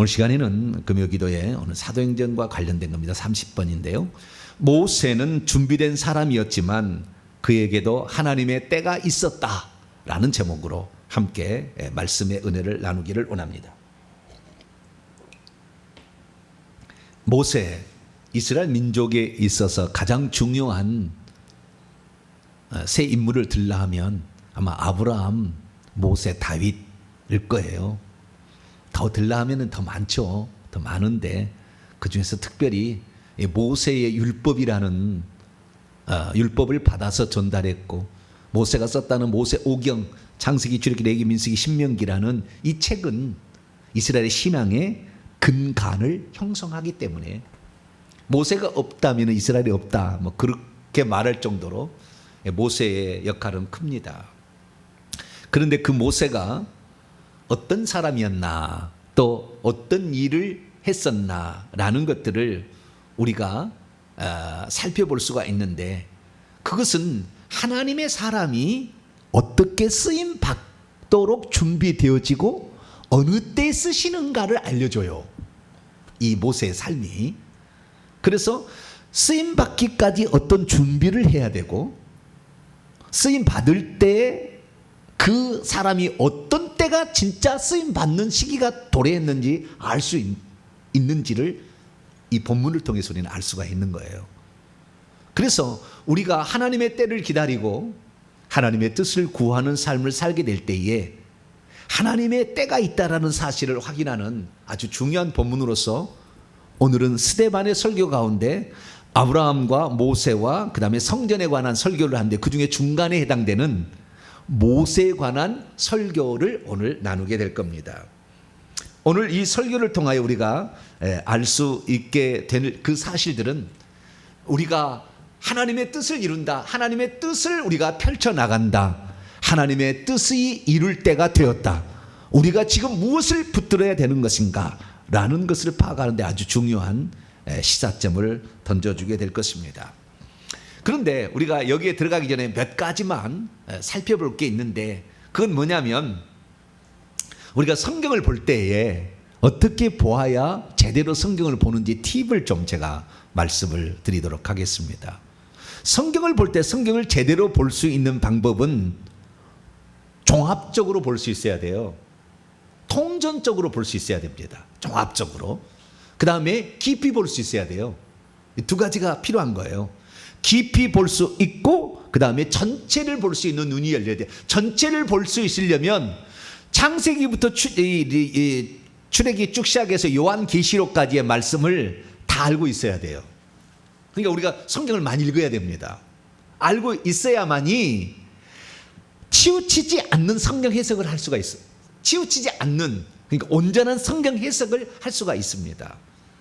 오늘 시간에는 금요기도에 오늘 사도행전과 관련된 겁니다. 30번인데요. 모세는 준비된 사람이었지만 그에게도 하나님의 때가 있었다라는 제목으로 함께 말씀의 은혜를 나누기를 원합니다. 모세, 이스라엘 민족에 있어서 가장 중요한 세 인물을 들라 하면 아마 아브라함, 모세, 다윗일 거예요. 더 들라 하면은 더 많죠. 더 많은데 그 중에서 특별히 모세의 율법이라는 율법을 받아서 전달했고, 모세가 썼다는 모세 오경, 창세기, 출애굽기, 레위기, 민수기, 신명기라는 이 책은 이스라엘의 신앙의 근간을 형성하기 때문에 모세가 없다면 이스라엘이 없다, 뭐 그렇게 말할 정도로 모세의 역할은 큽니다. 그런데 그 모세가 어떤 사람이었나, 또 어떤 일을 했었나라는 것들을 우리가 살펴볼 수가 있는데, 그것은 하나님의 사람이 어떻게 쓰임 받도록 준비되어지고 어느 때 쓰시는가를 알려줘요, 이 모세의 삶이. 그래서 쓰임 받기까지 어떤 준비를 해야 되고, 쓰임 받을 때 그 사람이 어떤 때가 진짜 쓰임 받는 시기가 도래했는지 알 수 있는지를 이 본문을 통해서 우리는 알 수가 있는 거예요. 그래서 우리가 하나님의 때를 기다리고 하나님의 뜻을 구하는 삶을 살게 될 때에 하나님의 때가 있다라는 사실을 확인하는 아주 중요한 본문으로서 오늘은 스데반의 설교 가운데 아브라함과 모세와 그 다음에 성전에 관한 설교를 하는데, 그 중에 중간에 해당되는 모세에 관한 설교를 오늘 나누게 될 겁니다. 오늘 이 설교를 통하여 우리가 알 수 있게 될 그 사실들은, 우리가 하나님의 뜻을 이룬다, 하나님의 뜻을 우리가 펼쳐나간다, 하나님의 뜻이 이룰 때가 되었다, 우리가 지금 무엇을 붙들어야 되는 것인가 라는 것을 파악하는 데 아주 중요한 시사점을 던져주게 될 것입니다. 그런데 우리가 여기에 들어가기 전에 몇 가지만 살펴볼 게 있는데, 그건 뭐냐면 우리가 성경을 볼 때에 어떻게 보아야 제대로 성경을 보는지 팁을 좀 제가 말씀을 드리도록 하겠습니다. 성경을 볼 때 성경을 제대로 볼 수 있는 방법은 종합적으로 볼 수 있어야 돼요. 통전적으로 볼 수 있어야 됩니다. 종합적으로. 그 다음에 깊이 볼 수 있어야 돼요. 이 두 가지가 필요한 거예요. 깊이 볼 수 있고, 그 다음에 전체를 볼 수 있는 눈이 열려야 돼요. 전체를 볼 수 있으려면 창세기부터 출애기 쭉 시작해서 요한계시록까지의 말씀을 다 알고 있어야 돼요. 그러니까 우리가 성경을 많이 읽어야 됩니다. 알고 있어야만이 치우치지 않는 성경 해석을 할 수가 있어요. 치우치지 않는, 그러니까 온전한 성경 해석을 할 수가 있습니다.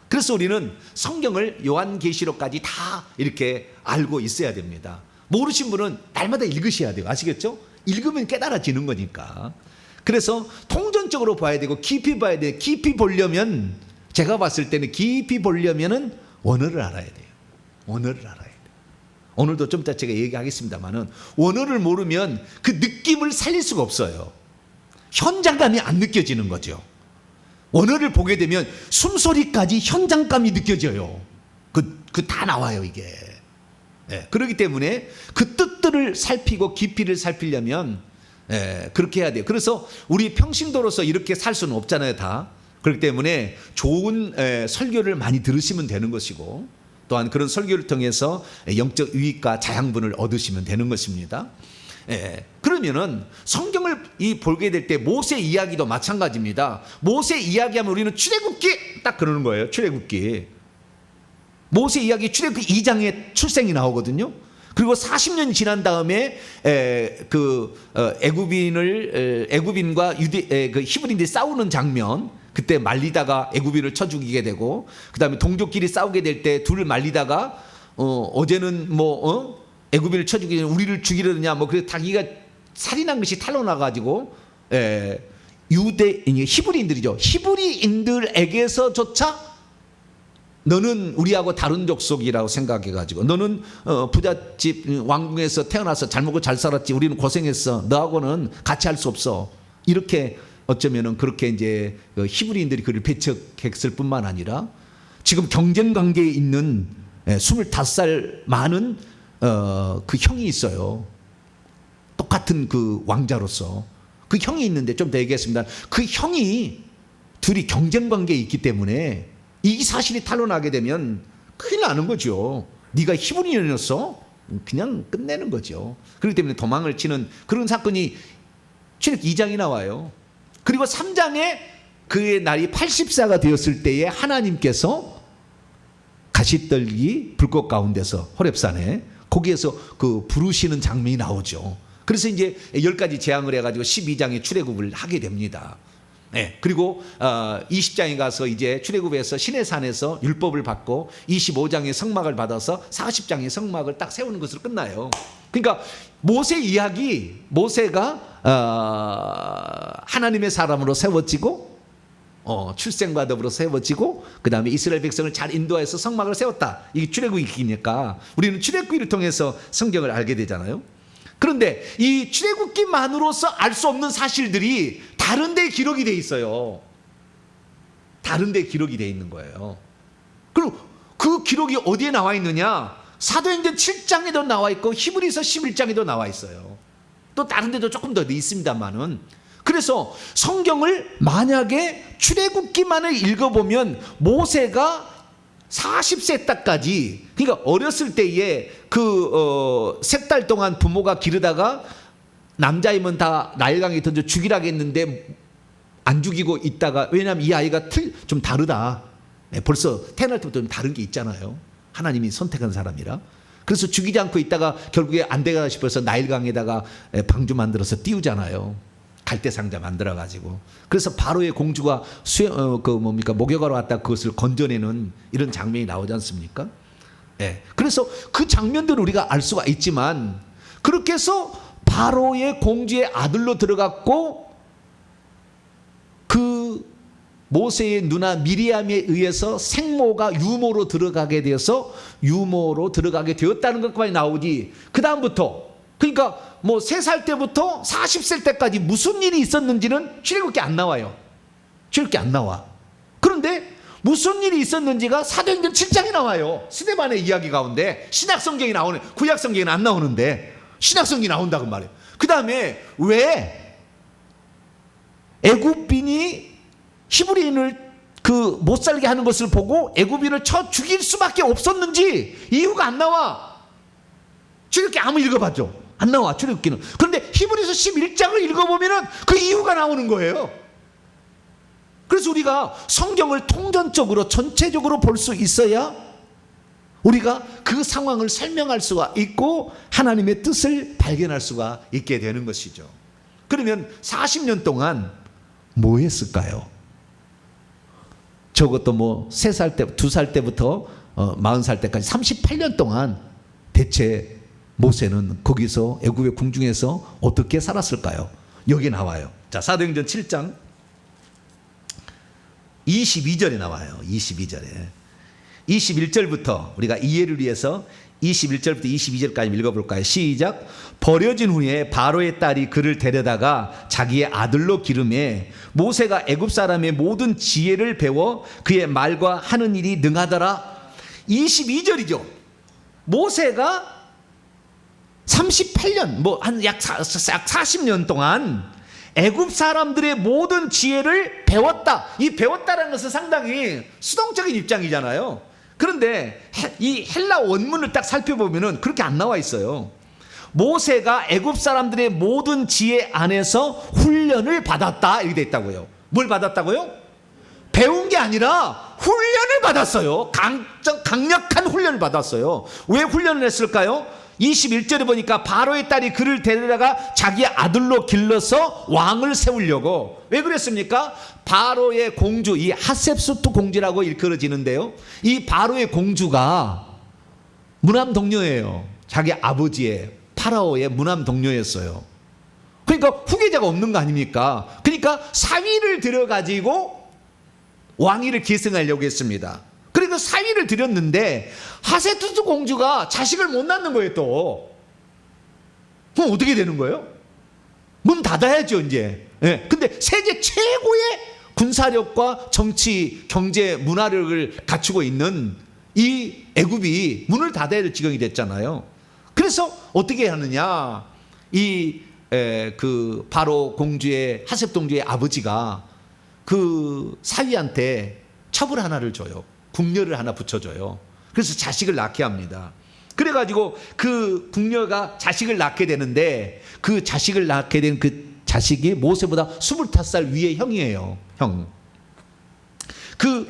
그래서 우리는 성경을 요한계시록까지 다 이렇게 알고 있어야 됩니다. 모르신 분은 날마다 읽으셔야 돼요. 아시겠죠? 읽으면 깨달아지는 거니까. 그래서 통전적으로 봐야 되고 깊이 봐야 돼요. 깊이 보려면, 제가 봤을 때는 깊이 보려면은 원어를 알아야 돼요. 원어를 알아야 돼요. 오늘도 좀 이따 제가 얘기하겠습니다만은, 원어를 모르면 그 느낌을 살릴 수가 없어요. 현장감이 안 느껴지는 거죠. 원어를 보게 되면 숨소리까지 현장감이 느껴져요. 그 다 나와요, 이게. 그렇기 때문에 그 뜻들을 살피고 깊이를 살피려면 그렇게 해야 돼요. 그래서 우리 평신도로서 이렇게 살 수는 없잖아요, 다. 그렇기 때문에 좋은 설교를 많이 들으시면 되는 것이고, 또한 그런 설교를 통해서 영적 유익과 자양분을 얻으시면 되는 것입니다. 그러면은 성경을 보게 될 때 모세 이야기도 마찬가지입니다. 모세 이야기하면 우리는 출애굽기 딱 그러는 거예요. 출애굽기. 모세 이야기 출애굽기 2장에 출생이 나오거든요. 그리고 40년이 지난 다음에 애굽인과 히브리인들이 싸우는 장면, 그때 말리다가 애굽인을 쳐 죽이게 되고, 그 다음에 동족끼리 싸우게 될 때 둘을 말리다가 어제는 애굽인을 쳐 죽이냐, 우리를 죽이려느냐, 그래서 자기가 살인한 것이 탄로나가지고 히브리인들이죠. 히브리인들에게서조차 너는 우리하고 다른 족속이라고 생각해가지고, 너는 부잣집 왕궁에서 태어나서 잘 먹고 잘 살았지, 우리는 고생했어, 너하고는 같이 할 수 없어, 이렇게 어쩌면은 그렇게 이제 히브리인들이 그를 배척했을 뿐만 아니라 지금 경쟁 관계에 있는 25살 많은 그 형이 있어요. 똑같은 그 왕자로서 그 형이 있는데 좀 더 얘기했습니다. 그 형이 둘이 경쟁 관계에 있기 때문에 이 사실이 탄로나게 되면 큰일 나는 거죠. 네가 히브리인이었어? 그냥 끝내는 거죠. 그렇기 때문에 도망을 치는 그런 사건이 출애굽기 2장에 나와요. 그리고 3장에 그의 날이 80세가 되었을 때에 하나님께서 가시떨기 불꽃 가운데서 호렙산에 거기에서 그 부르시는 장면이 나오죠. 그래서 이제 10가지 재앙을 해가지고 12장에 출애굽을 하게 됩니다. 네. 그리고 20장에 가서 이제 출애굽에서 시내산에서 율법을 받고 25장에 성막을 받아서 40장에 성막을 딱 세우는 것으로 끝나요. 그러니까 모세 이야기, 모세가 하나님의 사람으로 세워지고 출생과 더불어 세워지고 그 다음에 이스라엘 백성을 잘 인도해서 성막을 세웠다. 이게 출애굽기니까 우리는 출애굽기를 통해서 성경을 알게 되잖아요. 그런데 이 출애굽기만으로서 알 수 없는 사실들이 다른 데 기록이 돼 있어요. 다른 데 기록이 돼 있는 거예요. 그리고 그 기록이 어디에 나와 있느냐? 사도행전 7장에도 나와 있고 히브리서 11장에도 나와 있어요. 또 다른 데도 조금 더 있습니다만은. 그래서 성경을 만약에 출애굽기만을 읽어보면 모세가 40세 때까지, 그러니까 어렸을 때에 그 3달 동안 부모가 기르다가 남자이면 다 나일강에 던져 죽이라고 했는데 안 죽이고 있다가, 왜냐하면 이 아이가 좀 다르다. 벌써 태어날 때부터 좀 다른 게 있잖아요. 하나님이 선택한 사람이라. 그래서 죽이지 않고 있다가 결국에 안 되겠다 싶어서 나일강에다가 방주 만들어서 띄우잖아요. 갈대 상자 만들어 가지고. 그래서 바로의 공주가 목욕하러 왔다 그것을 건져내는 이런 장면이 나오지 않습니까? 예. 그래서 그 장면들을 우리가 알 수가 있지만, 그렇게 해서 바로의 공주의 아들로 들어갔고 그 모세의 누나 미리암에 의해서 생모가 유모로 들어가게 되어서 유모로 들어가게 되었다는 것까지 나오지, 그 다음부터, 그러니까 뭐 3살 때부터 40살 때까지 무슨 일이 있었는지는 출애굽기 안 나와요. 출애굽기 안 나와. 그런데 무슨 일이 있었는지가 사도행전 7장에 나와요. 스데반의 이야기 가운데. 신약 성경이 나오는, 구약 성경에는 안 나오는데 신약 성경이 나온다고 말해요. 그 다음에 왜 애굽인이 히브리인을 못 살게 하는 것을 보고 애굽인을 쳐 죽일 수밖에 없었는지 이유가 안 나와. 출애굽기 아무 읽어봤죠? 안 나와, 출애굽기는. 그런데 히브리서 11장을 읽어보면 그 이유가 나오는 거예요. 그래서 우리가 성경을 통전적으로 전체적으로 볼 수 있어야 우리가 그 상황을 설명할 수가 있고 하나님의 뜻을 발견할 수가 있게 되는 것이죠. 그러면 40년 동안 뭐 했을까요? 적어도 뭐 3살 때, 2살 때부터 40살 때까지 38년 동안 대체 모세는 거기서 애굽의 궁중에서 어떻게 살았을까요? 여기 나와요. 자, 사도행전 7장 22절에 나와요. 22절에. 21절부터 우리가 이해를 위해서 21절부터 22절까지 읽어볼까요? 시작. 버려진 후에 바로의 딸이 그를 데려다가 자기의 아들로 기름해 모세가 애굽 사람의 모든 지혜를 배워 그의 말과 하는 일이 능하더라. 22절이죠. 모세가 38년, 뭐 한 약 40년 동안 애굽 사람들의 모든 지혜를 배웠다. 이 배웠다라는 것은 상당히 수동적인 입장이잖아요. 그런데 이 헬라 원문을 딱 살펴보면은 그렇게 안 나와 있어요. 모세가 애굽 사람들의 모든 지혜 안에서 훈련을 받았다 이렇게 돼 있다고요. 뭘 받았다고요? 배운 게 아니라 훈련을 받았어요. 강력한 훈련을 받았어요. 왜 훈련을 했을까요? 21절에 보니까 바로의 딸이 그를 데려다가 자기 아들로 길러서 왕을 세우려고. 왜 그랬습니까? 바로의 공주, 이 하셉수트 공주라고 일컬어지는데요, 이 바로의 공주가 무남 동료예요. 자기 아버지의 파라오의 무남 동료였어요. 그러니까 후계자가 없는 거 아닙니까? 그러니까 사위를 들여가지고 왕위를 계승하려고 했습니다. 그래서 사위를 들였는데 하세투스 공주가 자식을 못 낳는 거예요. 또 그럼 어떻게 되는 거예요? 문 닫아야죠 이제. 예. 근데 세계 최고의 군사력과 정치, 경제, 문화력을 갖추고 있는 이 애굽이 문을 닫아야 될 지경이 됐잖아요. 그래서 어떻게 하느냐? 그 바로 공주의 하셉 동주의 아버지가 그 사위한테 첩을 하나를 줘요. 궁녀를 하나 붙여줘요. 그래서 자식을 낳게 합니다. 그래가지고 그 궁녀가 자식을 낳게 되는데 그 자식을 낳게 된 그 자식이 모세보다 25살 위의 형이에요. 형. 그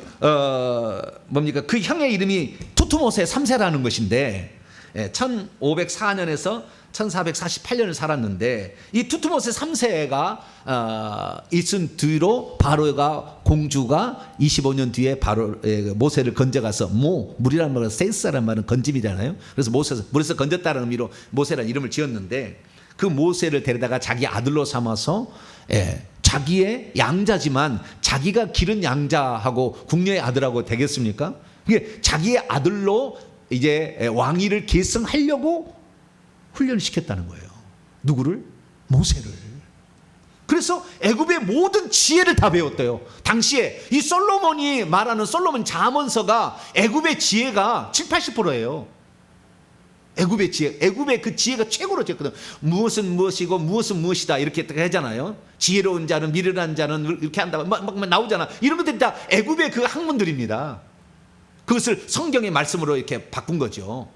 형의 이름이 투투모세 3세라는 것인데 1504년에서 1448년을 살았는데 이 투투모세 3세가 있은 뒤로 바로가 공주가 25년 뒤에 바로 모세를 건져가서 물이라는 말은 센스라는 말은 건짐이잖아요. 그래서 물에서 건졌다는 의미로 모세라는 이름을 지었는데 그 모세를 데려다가 자기 아들로 삼아서 자기의 양자지만 자기가 기른 양자하고 궁녀의 아들하고 되겠습니까? 그게 자기의 아들로 이제 왕위를 계승하려고 훈련을 시켰다는 거예요. 누구를? 모세를. 그래서 애굽의 모든 지혜를 다 배웠대요. 당시에 이 솔로몬이 말하는 솔로몬 잠언서가 애굽의 지혜가 70~80%예요. 애굽의 지혜, 애굽의 그 지혜가 최고로 지었거든. 무엇은 무엇이고 무엇은 무엇이다 이렇게 하잖아요. 지혜로운 자는 미련한 자는 이렇게 한다고 막 나오잖아. 이런 것들이 다 애굽의 그 학문들입니다. 그것을 성경의 말씀으로 이렇게 바꾼 거죠.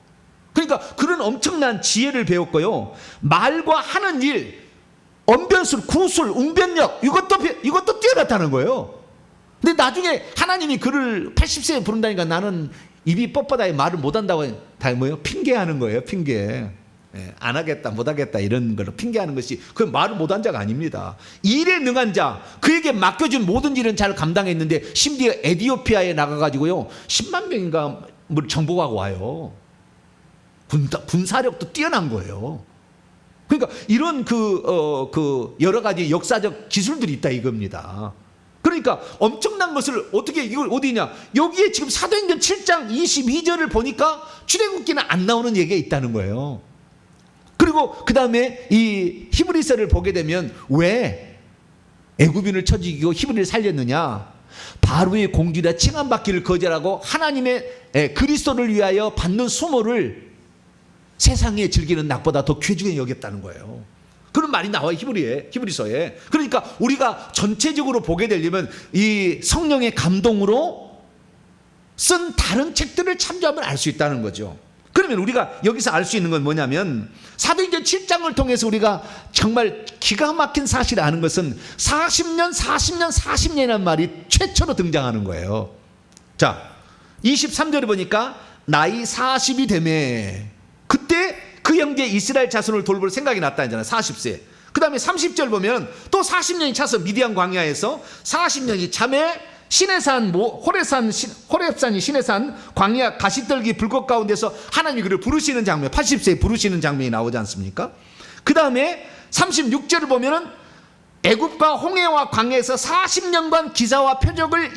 그러니까 그런 엄청난 지혜를 배웠고요. 말과 하는 일, 언변술, 구술, 웅변력 이것도 뛰어났다는 거예요. 근데 나중에 하나님이 그를 80세에 부른다니까 나는 입이 뻣뻣하게 말을 못한다고 다 뭐예요? 핑계하는 거예요. 핑계. 안 하겠다 못하겠다 이런 걸로 핑계하는 것이 그 말을 못한 자가 아닙니다. 일에 능한 자, 그에게 맡겨준 모든 일은 잘 감당했는데 심지어 에티오피아에 나가가지고요 10만 명인가 정복하고 와요. 군사력도 뛰어난 거예요. 그러니까 이런 여러 가지 역사적 기술들이 있다 이겁니다. 그러니까 엄청난 것을 어떻게 이걸 어디냐? 여기에 지금 사도행전 7장 22절을 보니까 출애굽기는 안 나오는 얘기가 있다는 거예요. 그리고 그 다음에 이 히브리서를 보게 되면 왜 애굽인을 쳐 죽이고 히브리를 살렸느냐? 바로의 공주라 칭함받기를 거절하고 하나님의 그리스도를 위하여 받는 수모를 세상에 즐기는 낙보다 더 귀중히 여겼다는 거예요. 그런 말이 나와요. 히브리서에. 그러니까 우리가 전체적으로 보게 되려면 이 성령의 감동으로 쓴 다른 책들을 참조하면 알 수 있다는 거죠. 그러면 우리가 여기서 알 수 있는 건 뭐냐면 사도행전 7장을 통해서 우리가 정말 기가 막힌 사실을 아는 것은 40년이라는 말이 최초로 등장하는 거예요. 자, 23절에 보니까 나이 40이 되매 그때 그 형제 이스라엘 자손을 돌볼 생각이 났다잖아요. 40세. 그 다음에 30절 보면 또 40년이 차서 미디안 광야에서 40년이 참에 시내산 호렙산이 시내산 광야 가시떨기 불꽃 가운데서 하나님이 그를 부르시는 장면, 80세에 부르시는 장면이 나오지 않습니까? 그 다음에 36절을 보면은 애굽과 홍해와 광야에서 40년간 기사와 표적을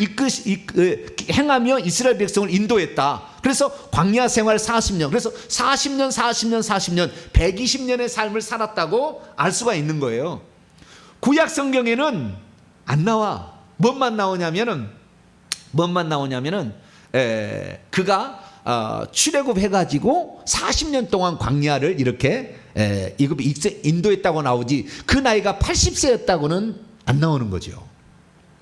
행하며 이스라엘 백성을 인도했다. 그래서 광야 생활 40년. 그래서 40년 120년의 삶을 살았다고 알 수가 있는 거예요. 구약 성경에는 안 나와. 뭔만 나오냐면은 그가 출애굽해가지고 40년 동안 광야를 이렇게 인도했다고 나오지 그 나이가 80세였다고는 안 나오는 거죠.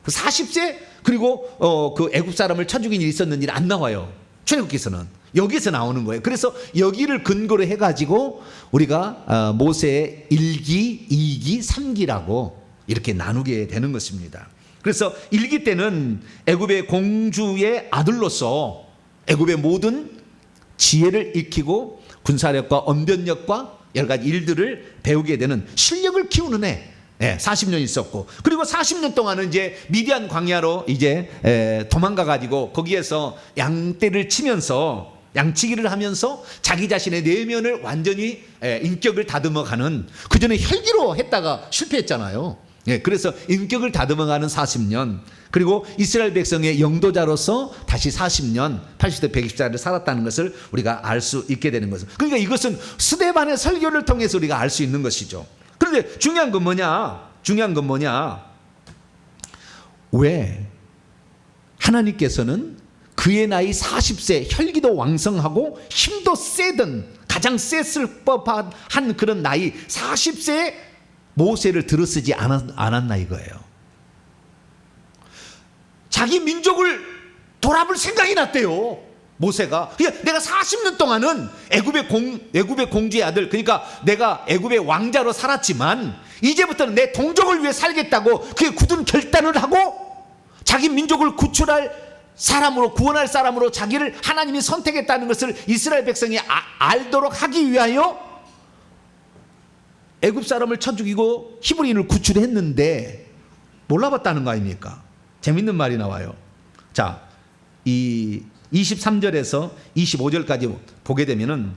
40세 그리고 그 애굽 사람을 쳐 죽인 일이 있었는지는 안 나와요. 출애굽기서는 여기서 나오는 거예요. 그래서 여기를 근거로 해가지고 우리가 모세의 1기, 2기, 3기라고 이렇게 나누게 되는 것입니다. 그래서 1기 때는 애굽의 공주의 아들로서 애굽의 모든 지혜를 익히고 군사력과 언변력과 여러 가지 일들을 배우게 되는 실력을 키우는 애 40년 있었고, 그리고 40년 동안은 이제 미디안 광야로 이제 도망가 가지고 거기에서 양떼를 치면서 양치기를 하면서 자기 자신의 내면을 완전히 인격을 다듬어가는, 그 전에 혈기로 했다가 실패했잖아요. 그래서 인격을 다듬어가는 40년, 그리고 이스라엘 백성의 영도자로서 다시 40년 80대 120살을 살았다는 것을 우리가 알 수 있게 되는 것은, 그러니까 이것은 스데반의 설교를 통해서 우리가 알 수 있는 것이죠. 그런데 중요한 건 뭐냐? 중요한 건 뭐냐? 왜 하나님께서는 그의 나이 40세 혈기도 왕성하고 힘도 세던 가장 셌을 법한 그런 나이 40세에 모세를 들어쓰지 않았나 이거예요. 자기 민족을 돌아볼 생각이 났대요. 모세가. 그러니까 내가 40년 동안은 애굽의 공주의 아들, 그러니까 내가 애굽의 왕자로 살았지만 이제부터는 내 동족을 위해 살겠다고 그게 굳은 결단을 하고 자기 민족을 구출할 사람으로, 구원할 사람으로 자기를 하나님이 선택했다는 것을 이스라엘 백성이 알도록 하기 위하여 애굽 사람을 쳐 죽이고 히브리인을 구출했는데 몰라봤다는 거 아닙니까? 재밌는 말이 나와요. 자, 이 23절에서 25절까지 보게 되면은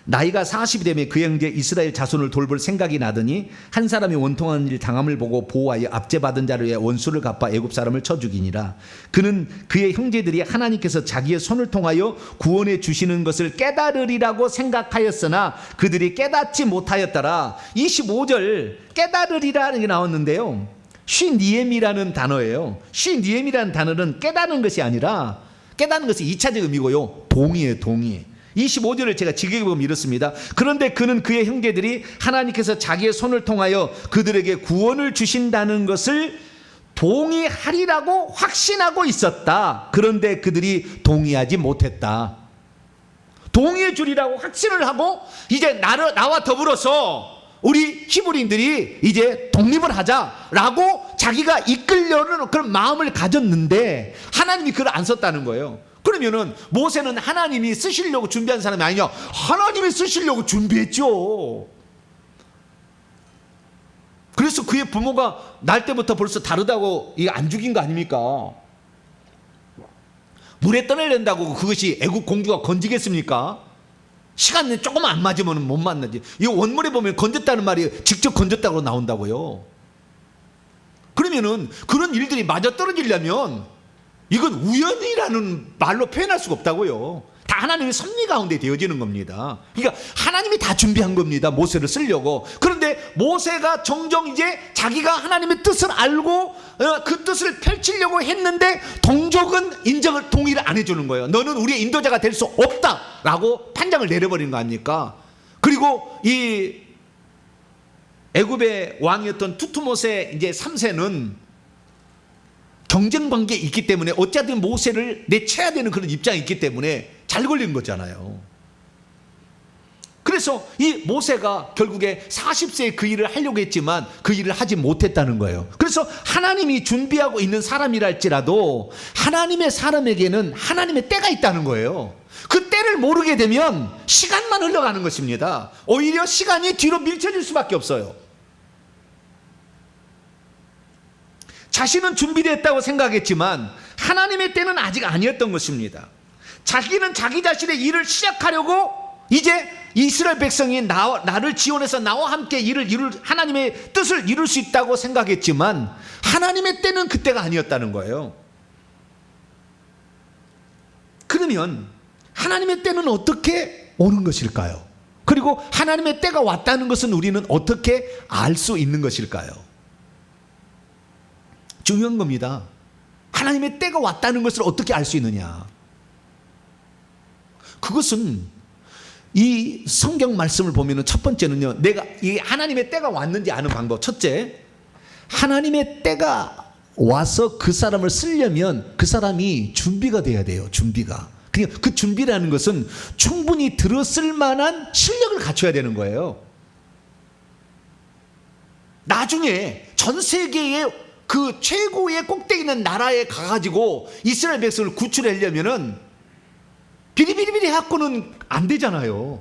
나이가 40이 되면 그 형제 이스라엘 자손을 돌볼 생각이 나더니 한 사람이 원통한 일 당함을 보고 보호하여 압제받은 자를 위해 원수를 갚아 애굽 사람을 쳐 죽이니라. 그는 그의 형제들이 하나님께서 자기의 손을 통하여 구원해 주시는 것을 깨달으리라고 생각하였으나 그들이 깨닫지 못하였더라. 25절 깨달으리라는 게 나왔는데요, 쉬니엠이라는 단어예요. 쉬니엠이라는 단어는 깨닫는 것이 아니라, 깨닫는 것이 2차적 의미고요, 동의예요, 동의. 25절을 제가 직역해 보면 이렇습니다. 그런데 그는 그의 형제들이 하나님께서 자기의 손을 통하여 그들에게 구원을 주신다는 것을 동의하리라고 확신하고 있었다. 그런데 그들이 동의하지 못했다. 동의해 주리라고 확신을 하고 이제 나와 더불어서 우리 히브리인들이 이제 독립을 하자라고 자기가 이끌려는 그런 마음을 가졌는데 하나님이 그걸 안 썼다는 거예요. 그러면은 모세는 하나님이 쓰시려고 준비한 사람이 아니냐? 하나님이 쓰시려고 준비했죠. 그래서 그의 부모가 날 때부터 벌써 다르다고 안 죽인 거 아닙니까? 물에 떠내려낸다고 그것이 애국 공주가 건지겠습니까? 시간이 조금 안 맞으면 못 만나지. 이 원문에 보면 건졌다는 말이 직접 건졌다고 나온다고요. 그러면은 그런 일들이 맞아 떨어지려면 이건 우연이라는 말로 표현할 수가 없다고요. 다 하나님의 섭리 가운데 되어지는 겁니다. 그러니까 하나님이 다 준비한 겁니다, 모세를 쓰려고. 그런데 모세가 종종 이제 자기가 하나님의 뜻을 알고 그 뜻을 펼치려고 했는데 동족은 동의를 안 해주는 거예요. 너는 우리의 인도자가 될 수 없다라고 판정을 내려버린 거 아닙니까? 그리고 이 애굽의 왕이었던 투트모세 이제 3세는 경쟁 관계에 있기 때문에 어쨌든 모세를 내쳐야 되는 그런 입장이 있기 때문에 잘 걸린 거잖아요. 그래서 이 모세가 결국에 40세에 그 일을 하려고 했지만 그 일을 하지 못했다는 거예요. 그래서 하나님이 준비하고 있는 사람이랄지라도 하나님의 사람에게는 하나님의 때가 있다는 거예요. 그 때를 모르게 되면 시간만 흘러가는 것입니다. 오히려 시간이 뒤로 밀쳐질 수밖에 없어요. 자신은 준비됐다고 생각했지만 하나님의 때는 아직 아니었던 것입니다. 자기는 자기 자신의 일을 시작하려고 이제 이스라엘 백성이 나를 지원해서 나와 함께 하나님의 뜻을 이룰 수 있다고 생각했지만 하나님의 때는 그때가 아니었다는 거예요. 그러면 하나님의 때는 어떻게 오는 것일까요? 그리고 하나님의 때가 왔다는 것은 우리는 어떻게 알 수 있는 것일까요? 중요한 겁니다. 하나님의 때가 왔다는 것을 어떻게 알 수 있느냐? 그것은 이 성경 말씀을 보면은 첫 번째는요, 내가 이 하나님의 때가 왔는지 아는 방법. 첫째, 하나님의 때가 와서 그 사람을 쓰려면 그 사람이 준비가 돼야 돼요. 준비가. 그 준비라는 것은 충분히 들었을 만한 실력을 갖춰야 되는 거예요. 나중에 전 세계의 그 최고의 꼭대기 있는 나라에 가가지고 이스라엘 백성을 구출하려면은 비리비리비리 해갖고는 안 되잖아요.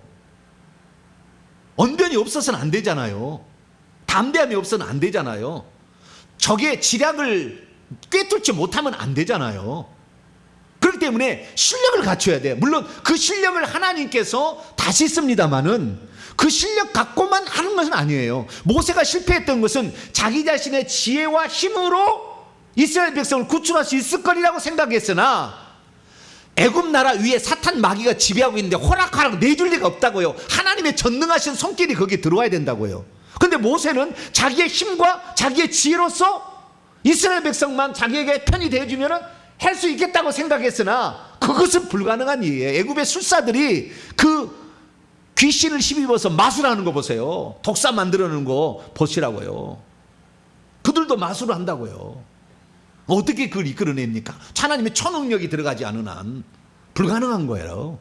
언변이 없어서는 안 되잖아요. 담대함이 없어서는 안 되잖아요. 적의 지략을 꿰뚫지 못하면 안 되잖아요. 그렇기 때문에 실력을 갖춰야 돼요. 물론 그 실력을 하나님께서 다시 씁니다마는 그 실력 갖고만 하는 것은 아니에요. 모세가 실패했던 것은 자기 자신의 지혜와 힘으로 이스라엘 백성을 구출할 수 있을 거리라고 생각했으나 애굽 나라 위에 사탄 마귀가 지배하고 있는데 허락하라고 내줄 리가 없다고요. 하나님의 전능하신 손길이 거기에 들어와야 된다고요. 근데 모세는 자기의 힘과 자기의 지혜로서 이스라엘 백성만 자기에게 편이 되어주면 할 수 있겠다고 생각했으나 그것은 불가능한 일이에요. 애굽의 술사들이 그 귀신을 힘입어서 마술하는 거 보세요. 독사 만들어내는 거 보시라고요. 그들도 마술을 한다고요. 어떻게 그걸 이끌어냅니까? 하나님의 초능력이 들어가지 않은 한 불가능한 거예요.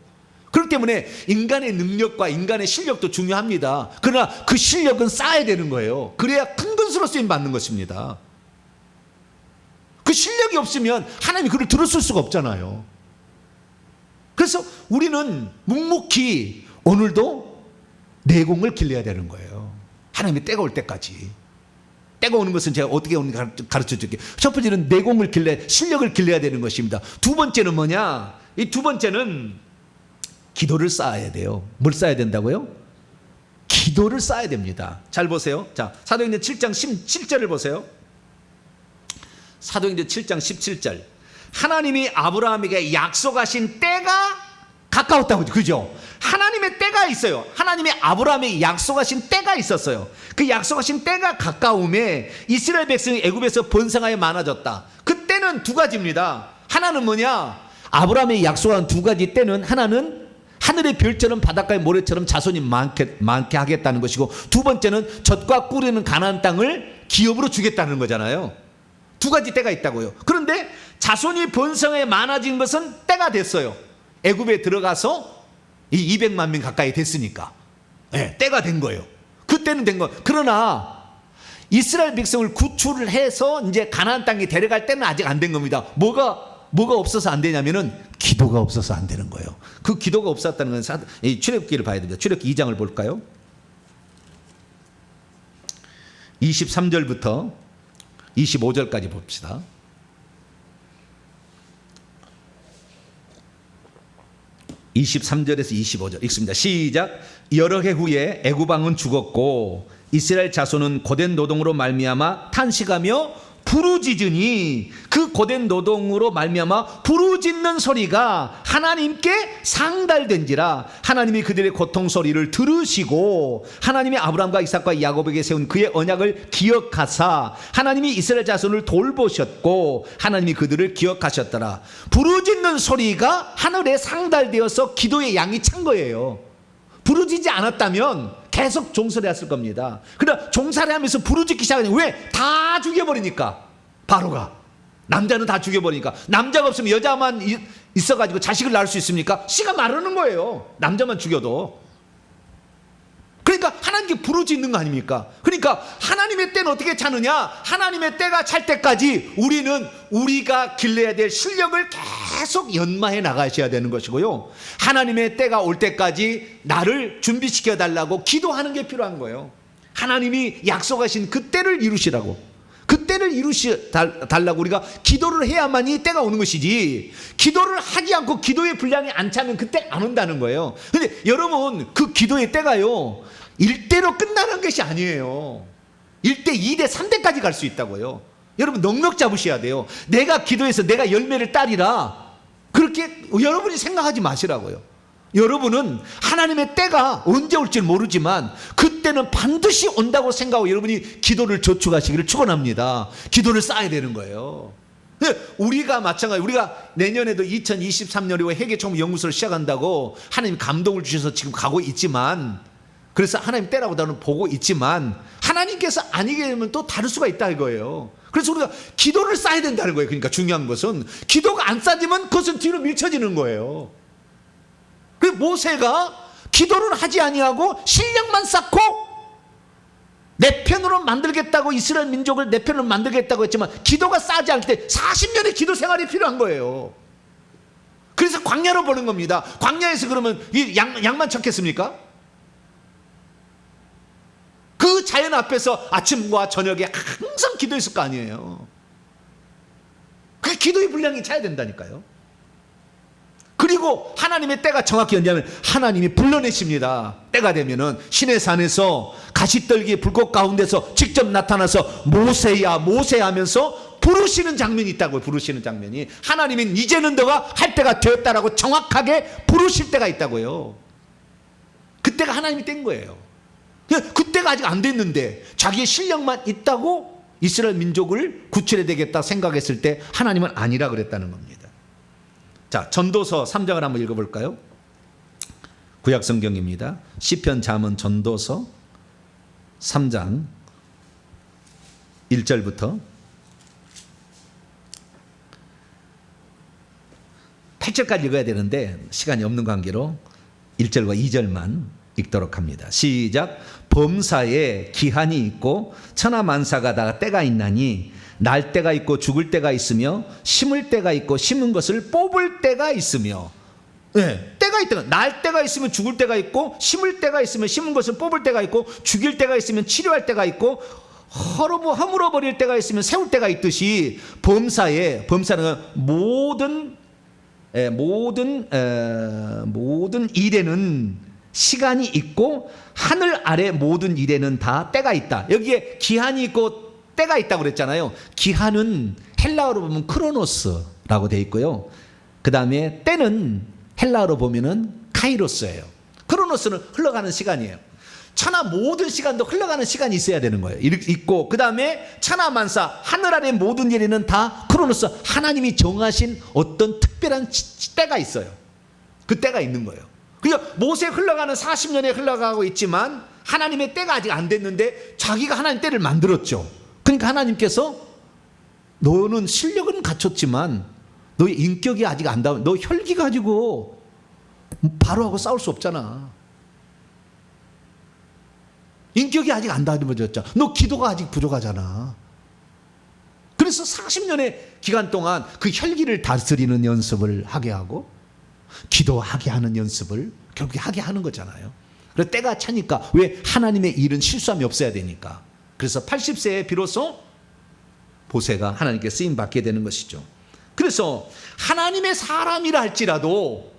그렇기 때문에 인간의 능력과 인간의 실력도 중요합니다. 그러나 그 실력은 쌓아야 되는 거예요. 그래야 큰 것으로 쓰임 받는 것입니다. 그 실력이 없으면 하나님이 그를 들었을 수가 없잖아요. 그래서 우리는 묵묵히 오늘도 내공을 길러야 되는 거예요. 하나님의 때가 올 때까지. 때가 오는 것은 제가 어떻게 오는지 가르쳐 줄게요. 첫 번째는 내공을 실력을 길러야 되는 것입니다. 두 번째는 뭐냐? 이 두 번째는 기도를 쌓아야 돼요. 뭘 쌓아야 된다고요? 기도를 쌓아야 됩니다. 잘 보세요. 자, 사도행전 7장 17절을 보세요. 사도행전 7장 17절. 하나님이 아브라함에게 약속하신 때가 가까웠다고, 그죠? 하나님의 때가 있어요. 하나님이 아브라함에게 약속하신 때가 있었어요. 그 약속하신 때가 가까움에 이스라엘 백성이 애굽에서 번성하여 많아졌다. 그때는 두 가지입니다. 하나는 뭐냐? 아브라함에게 약속한 두 가지 때는, 하나는 하늘의 별처럼 바닷가의 모래처럼 자손이 많게 하겠다는 것이고, 두 번째는 젖과 꿀이는 가나안 땅을 기업으로 주겠다는 거잖아요. 두 가지 때가 있다고요. 그런데 자손이 번성에 많아진 것은 때가 됐어요. 애굽에 들어가서 이 200만 명 가까이 됐으니까, 네, 때가 된 거예요. 그때는 된 거. 그러나 이스라엘 백성을 구출을 해서 이제 가나안 땅에 데려갈 때는 아직 안 된 겁니다. 뭐가 없어서 안 되냐면은 기도가 없어서 안 되는 거예요. 그 기도가 없었다는 건 출애굽기를 봐야 됩니다. 출애굽기 2장을 볼까요? 23절부터 25절까지 봅시다. 23절에서 25절 읽습니다. 시작. 여러 해 후에 애굽 왕은 죽었고 이스라엘 자손은 고된 노동으로 말미암아 탄식하며 부르짖으니, 그 고된 노동으로 말미암아 부르짖는 소리가 하나님께 상달된지라. 하나님이 그들의 고통 소리를 들으시고 하나님이 아브라함과 이삭과 야곱에게 세운 그의 언약을 기억하사 하나님이 이스라엘 자손을 돌보셨고 하나님이 그들을 기억하셨더라. 부르짖는 소리가 하늘에 상달되어서 기도의 양이 찬 거예요. 부르짖지 않았다면 계속 종살이했을 겁니다. 그러나 종살이하면서 부르짖기 시작하니, 왜? 다 죽여버리니까. 바로가 남자는 다 죽여버리니까. 남자가 없으면 여자만 있어가지고 자식을 낳을 수 있습니까? 씨가 마르는 거예요. 남자만 죽여도. 그러니까 하나님께 부르짖는 거 아닙니까? 그러니까 하나님의 때는 어떻게 차느냐? 하나님의 때가 찰 때까지 우리는 우리가 길러야 될 실력을 계속 연마해 나가셔야 되는 것이고요, 하나님의 때가 올 때까지 나를 준비시켜 달라고 기도하는 게 필요한 거예요. 하나님이 약속하신 그 때를 이루시라고, 그 때를 이루시 달라고 우리가 기도를 해야만이 때가 오는 것이지, 기도를 하지 않고 기도의 분량이 안 차면 그때 안 온다는 거예요. 근데 여러분, 그 기도의 때가요 1대로 끝나는 것이 아니에요. 1대, 2대, 3대까지 갈 수 있다고요. 여러분 넉넉 잡으셔야 돼요. 내가 기도해서 내가 열매를 따리라, 그렇게 여러분이 생각하지 마시라고요. 여러분은 하나님의 때가 언제 올지 모르지만 그때는 반드시 온다고 생각하고 여러분이 기도를 저축하시기를 축원합니다. 기도를 쌓아야 되는 거예요. 우리가 마찬가지, 우리가 내년에도 2023년에 회계총무 연구소를 시작한다고 하나님 감동을 주셔서 지금 가고 있지만, 그래서 하나님 때라고 나는 보고 있지만 하나님께서 아니게 되면 또 다를 수가 있다 이거예요. 그래서 우리가 기도를 쌓아야 된다는 거예요. 그러니까 중요한 것은 기도가 안 쌓이면 그것은 뒤로 밀쳐지는 거예요. 그 모세가 기도를 하지 아니하고 실력만 쌓고 내 편으로 만들겠다고, 이스라엘 민족을 내 편으로 만들겠다고 했지만 기도가 쌓지 않을 때 40년의 기도 생활이 필요한 거예요. 그래서 광야로 보는 겁니다. 광야에서 그러면 이 양만 쳤겠습니까? 그 자연 앞에서 아침과 저녁에 항상 기도했을 거 아니에요. 그 기도의 분량이 차야 된다니까요. 그리고 하나님의 때가 정확히 언제냐면 하나님이 불러내십니다. 때가 되면은 시내산에서 가시떨기의 불꽃 가운데서 직접 나타나서 모세야 모세 하면서 부르시는 장면이 있다고요. 부르시는 장면이, 하나님은 이제는 너가 할 때가 되었다라고 정확하게 부르실 때가 있다고요. 그때가 하나님이 된 거예요. 그때가 아직 안 됐는데 자기의 실력만 있다고 이스라엘 민족을 구출해야 되겠다 생각했을 때 하나님은 아니라 그랬다는 겁니다. 자, 전도서 3장을 한번 읽어볼까요? 구약 성경입니다. 시편, 잠언, 전도서 3장 1절부터 8절까지 읽어야 되는데 시간이 없는 관계로 1절과 2절만 읽도록 합니다. 시작. 범사에 기한이 있고 천하만사가 다 때가 있나니 날 때가 있고 죽을 때가 있으며 심을 때가 있고 심은 것을 뽑을 때가 있으며. 네, 때가 있다. 날 때가 있으면 죽을 때가 있고 심을 때가 있으면 심은 것을 뽑을 때가 있고 죽일 때가 있으면 치료할 때가 있고 허물어 버릴 때가 있으면 세울 때가 있듯이 범사는 모든 일에는 시간이 있고 하늘 아래 모든 일에는 다 때가 있다. 여기에 기한이 있고 때가 있다고 그랬잖아요. 기한은 헬라어로 보면 크로노스라고 되어 있고요. 그 다음에 때는 헬라어로 보면은 카이로스예요. 크로노스는 흘러가는 시간이에요. 천하 모든 시간도 흘러가는 시간이 있어야 되는 거예요. 있고 그 다음에 천하만사 하늘 아래 모든 일에는 다 크로노스, 하나님이 정하신 어떤 특별한 때가 있어요. 그 때가 있는 거예요. 그러니까 모세 흘러가는 40년에 흘러가고 있지만 하나님의 때가 아직 안 됐는데 자기가 하나님 때를 만들었죠. 그러니까 하나님께서 너는 실력은 갖췄지만 너의 인격이 아직 안 닿아. 너 혈기 가지고 바로하고 싸울 수 없잖아. 인격이 아직 안 다듬어졌잖아. 너 기도가 아직 부족하잖아. 그래서 40년의 기간 동안 그 혈기를 다스리는 연습을 하게 하고 기도하게 하는 연습을 결국에 하게 하는 거잖아요. 그래서 때가 차니까 왜 하나님의 일은 실수함이 없어야 되니까. 그래서 80세에 비로소 모세가 하나님께 쓰임 받게 되는 것이죠. 그래서 하나님의 사람이라 할지라도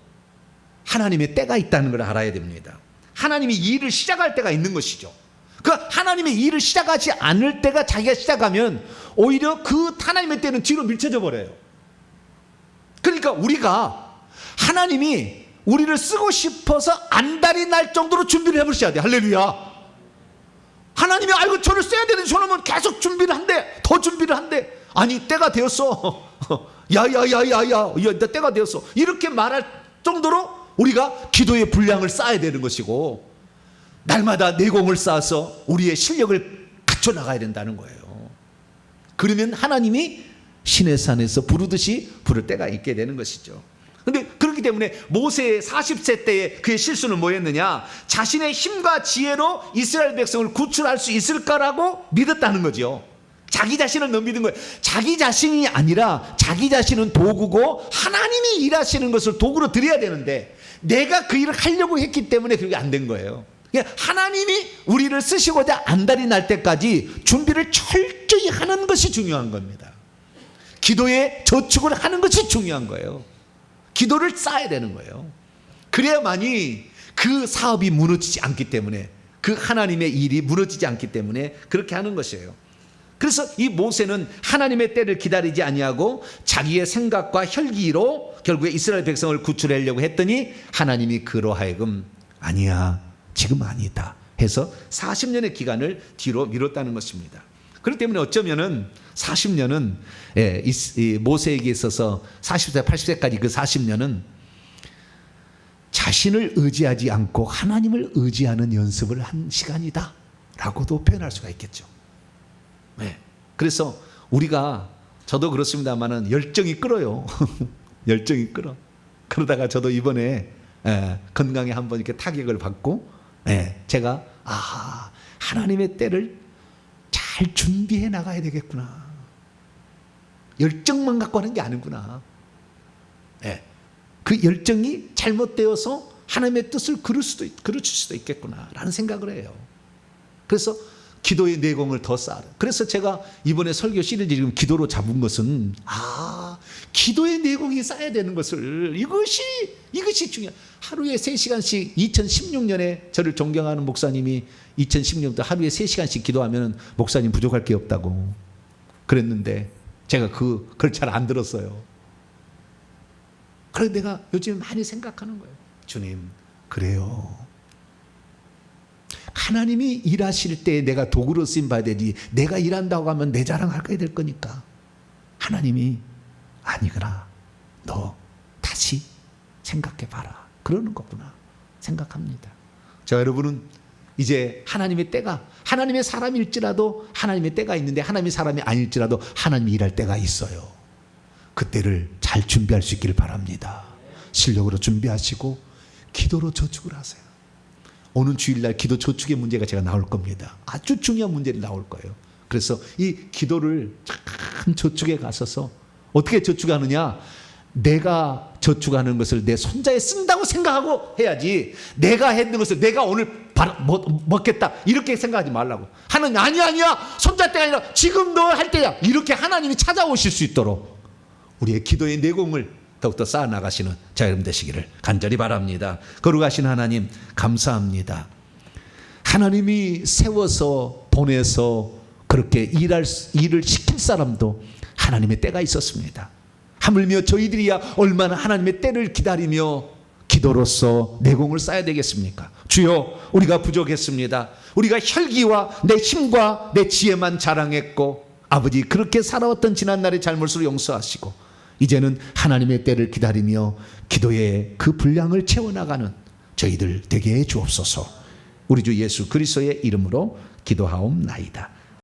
하나님의 때가 있다는 걸 알아야 됩니다. 하나님이 일을 시작할 때가 있는 것이죠. 그 하나님의 일을 시작하지 않을 때가 자기가 시작하면 오히려 그 하나님의 때는 뒤로 밀쳐져 버려요. 그러니까 우리가 하나님이 우리를 쓰고 싶어서 안달이 날 정도로 준비를 해버리셔야 돼. 할렐루야. 하나님이 아이고 저를 써야 되는데 저놈은 계속 준비를 한대. 더 준비를 한대. 아니 때가 되었어. 야야야야야 때가 되었어. 이렇게 말할 정도로 우리가 기도의 분량을 쌓아야 되는 것이고 날마다 내공을 쌓아서 우리의 실력을 갖춰 나가야 된다는 거예요. 그러면 하나님이 신의 산에서 부르듯이 부를 때가 있게 되는 것이죠. 그런데 그렇기 때문에 모세의 40세 때의 그의 실수는 뭐였느냐? 자신의 힘과 지혜로 이스라엘 백성을 구출할 수 있을까라고 믿었다는 거죠. 자기 자신을 너무 믿은 거예요. 자기 자신이 아니라 자기 자신은 도구고 하나님이 일하시는 것을 도구로 드려야 되는데 내가 그 일을 하려고 했기 때문에 그게 안 된 거예요. 하나님이 우리를 쓰시고자 안달이 날 때까지 준비를 철저히 하는 것이 중요한 겁니다. 기도에 저축을 하는 것이 중요한 거예요. 기도를 쌓아야 되는 거예요. 그래야만이 그 사업이 무너지지 않기 때문에, 그 하나님의 일이 무너지지 않기 때문에 그렇게 하는 것이에요. 그래서 이 모세는 하나님의 때를 기다리지 아니하고 자기의 생각과 혈기로 결국에 이스라엘 백성을 구출하려고 했더니 하나님이 그로 하여금 아니야, 지금 아니다 해서 40년의 기간을 뒤로 미뤘다는 것입니다. 그렇기 때문에 어쩌면은 40년은 모세에게 있어서 40세, 80세까지 그 40년은 자신을 의지하지 않고 하나님을 의지하는 연습을 한 시간이다 라고도 표현할 수가 있겠죠. 네. 그래서 우리가, 저도 그렇습니다만은 열정이 끓어요. 열정이 끓어. 그러다가 저도 이번에 건강에 한번 이렇게 타격을 받고 제가 하나님의 때를 잘 준비해 나가야 되겠구나. 열정만 갖고 하는 게 아니구나. 그 열정이 잘못되어서 하나님의 뜻을 그르칠 수도 있겠구나라는 생각을 해요. 그래서 기도의 내공을 더 쌓아라. 그래서 제가 이번에 설교 시리즈 지금 기도로 잡은 것은 기도의 내공이 쌓여야 되는 것을, 이것이 중요해. 하루에 3시간씩 2016년에 저를 존경하는 목사님이 2016년부터 하루에 3시간씩 기도하면 목사님 부족할 게 없다고 그랬는데 제가 그걸 잘 안 들었어요. 그래서 내가 요즘 많이 생각하는 거예요. 주님, 그래요. 하나님이 일하실 때 내가 도구로 쓰임 받아야 되지, 내가 일한다고 하면 내 자랑할 거야 될 거니까. 하나님이 아니구나, 너 다시 생각해 봐라, 그러는 거구나 생각합니다. 자, 여러분은 이제 하나님의 때가, 하나님의 사람일지라도 하나님의 때가 있는데 하나님의 사람이 아닐지라도 하나님이 일할 때가 있어요. 그때를 잘 준비할 수 있기를 바랍니다. 실력으로 준비하시고 기도로 저축을 하세요. 오는 주일날 기도 저축의 문제가 제가 나올 겁니다. 아주 중요한 문제를 나올 거예요. 그래서 이 기도를 참 저축에 가서서 어떻게 저축하느냐, 내가 저축하는 것을 내 손자에 쓴다고 생각하고 해야지, 내가 했는 것을 내가 오늘 먹겠다 이렇게 생각하지 말라고. 하나님 아니야 손자 때가 아니라 지금 너 할 때야, 이렇게 하나님이 찾아오실 수 있도록 우리의 기도의 내공을 더욱더 쌓아나가시는 자 여러분 되시기를 간절히 바랍니다. 거룩하신 하나님 감사합니다. 하나님이 세워서 보내서 그렇게 일을 시킬 사람도 하나님의 때가 있었습니다. 하물며 저희들이야 얼마나 하나님의 때를 기다리며 기도로서 내공을 쌓아야 되겠습니까? 주여, 우리가 부족했습니다. 우리가 혈기와 내 힘과 내 지혜만 자랑했고, 아버지 그렇게 살아왔던 지난날의 잘못을 용서하시고 이제는 하나님의 때를 기다리며 기도의 그 분량을 채워나가는 저희들 되게 해 주옵소서. 우리 주 예수 그리스도의 이름으로 기도하옵나이다.